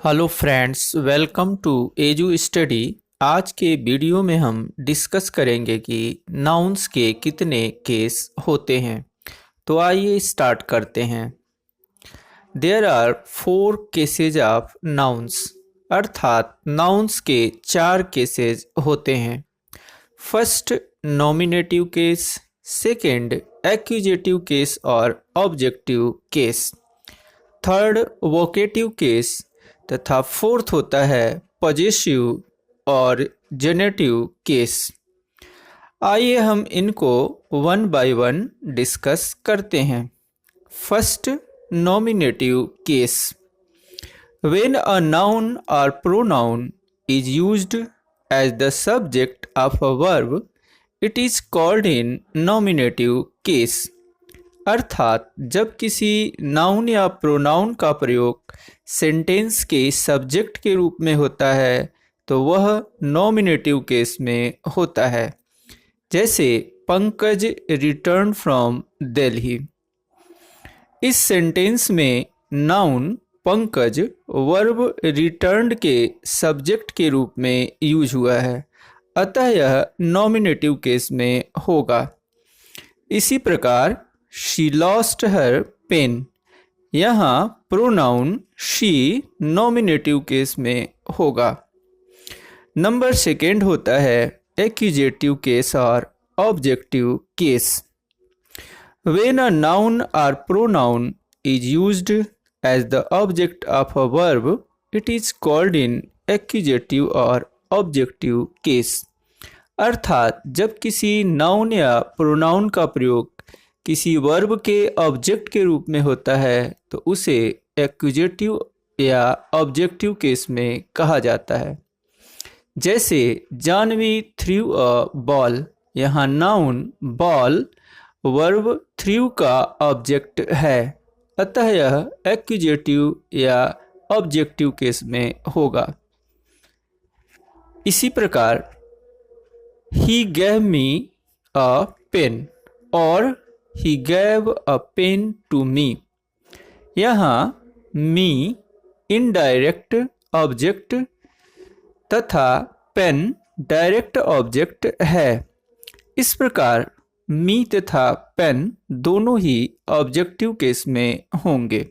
Hello friends, welcome to Edu Study. आज के video में हम डिस्कस करेंगे कि नाउन्स के कितने केस होते हैं। तो आइए स्टार्ट करते हैं। There are 4 cases of nouns, अर्थात नाउन्स के 4 केसेज होते हैं। First nominative case, second accusative case और objective case, third vocative case तथा फोर्थ होता है पॉजेसिव और जेनेटिव केस। आइए हम इनको वन बाय वन डिस्कस करते हैं। First nominative case, when a noun और pronoun is used as the subject of a verb, it is called in nominative case. अर्थात जब किसी नाउन या प्रोनाउन का प्रयोग सेंटेंस के सब्जेक्ट के रूप में होता है तो वह नॉमिनेटिव केस में होता है। जैसे पंकज रिटर्न फ्रॉम दिल्ली। इस सेंटेंस में नाउन पंकज वर्ब रिटर्न्ड के सब्जेक्ट के रूप में यूज हुआ है, अतः यह नॉमिनेटिव केस में होगा। इसी प्रकार शी लॉस्ट हर पेन, यहाँ प्रोनाउन शी नॉमिनेटिव केस में होगा। नंबर सेकेंड होता है एक्यूजेटिव केस और objective case. When a noun और pronoun is used as the object of a verb, it is called in accusative और objective case. अर्थात जब किसी नाउन या प्रोनाउन का प्रयोग किसी वर्ब के ऑब्जेक्ट के रूप में होता है तो उसे एक्यूजेटिव या ऑब्जेक्टिव केस में कहा जाता है। जैसे जानवी थ्रू अ बॉल, यहाँ नाउन बॉल वर्ब थ्रू का ऑब्जेक्ट है, अतः यह एक्यूजेटिव या ऑब्जेक्टिव केस में होगा। इसी प्रकार ही गैव मी अ पेन और He gave a pen to me, यहाँ मी इनडायरेक्ट ऑब्जेक्ट तथा पेन डायरेक्ट ऑब्जेक्ट है। इस प्रकार मी तथा पेन दोनों ही ऑब्जेक्टिव केस में होंगे।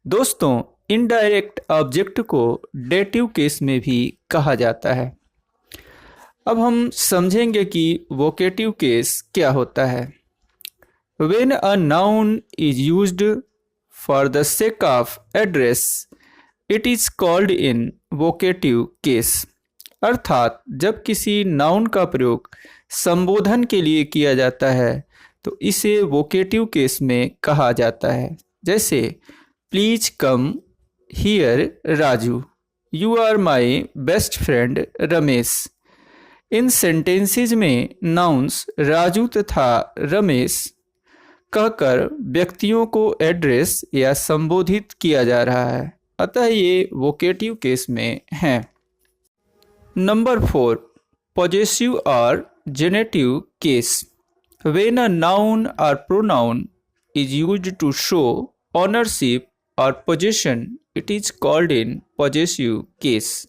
दोस्तों, इनडायरेक्ट ऑब्जेक्ट को डेटिव केस में भी कहा जाता है। अब हम समझेंगे कि वोकेटिव केस क्या होता है। When a noun is used for the sake of address, it is called in vocative case. अर्थात जब किसी नाउन का प्रयोग संबोधन के लिए किया जाता है तो इसे वोकेटिव केस में कहा जाता है। जैसे please come here Raju, you are my best friend Ramesh. इन सेंटेंसेज में नाउन्स राजू तथा रमेश कहकर व्यक्तियों को एड्रेस या संबोधित किया जा रहा है, अतः ये वोकेटिव केस में हैं। नंबर 4 पॉजेसिव और genitive case. When a noun और pronoun is used to show ownership और possession, it is called in possessive case.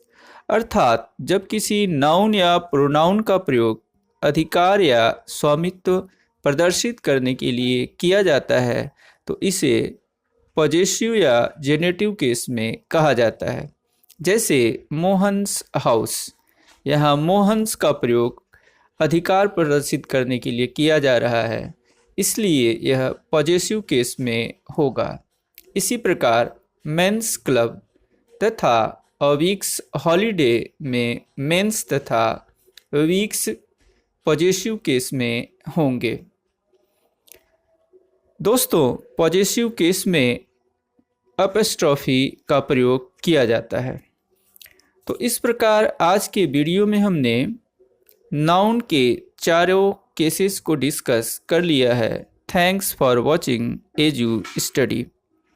अर्थात जब किसी नाउन या प्रोनाउन का प्रयोग अधिकार या स्वामित्व प्रदर्शित करने के लिए किया जाता है तो इसे पॉजेसिव या जेनेटिव केस में कहा जाता है। जैसे मोहन्स हाउस, यहाँ मोहन्स का प्रयोग अधिकार प्रदर्शित करने के लिए किया जा रहा है, इसलिए यह पॉजेसिव केस में होगा। इसी प्रकार मेंस क्लब तथा अ वीक्स हॉलीडे में मेंस तथा वीक्स पॉजेसिव केस में होंगे। दोस्तों, पॉजेसिव केस में अपस्ट्रॉफी का प्रयोग किया जाता है। तो इस प्रकार आज के वीडियो में हमने नाउन के चारों केसेस को डिस्कस कर लिया है। Thanks for watching edu study.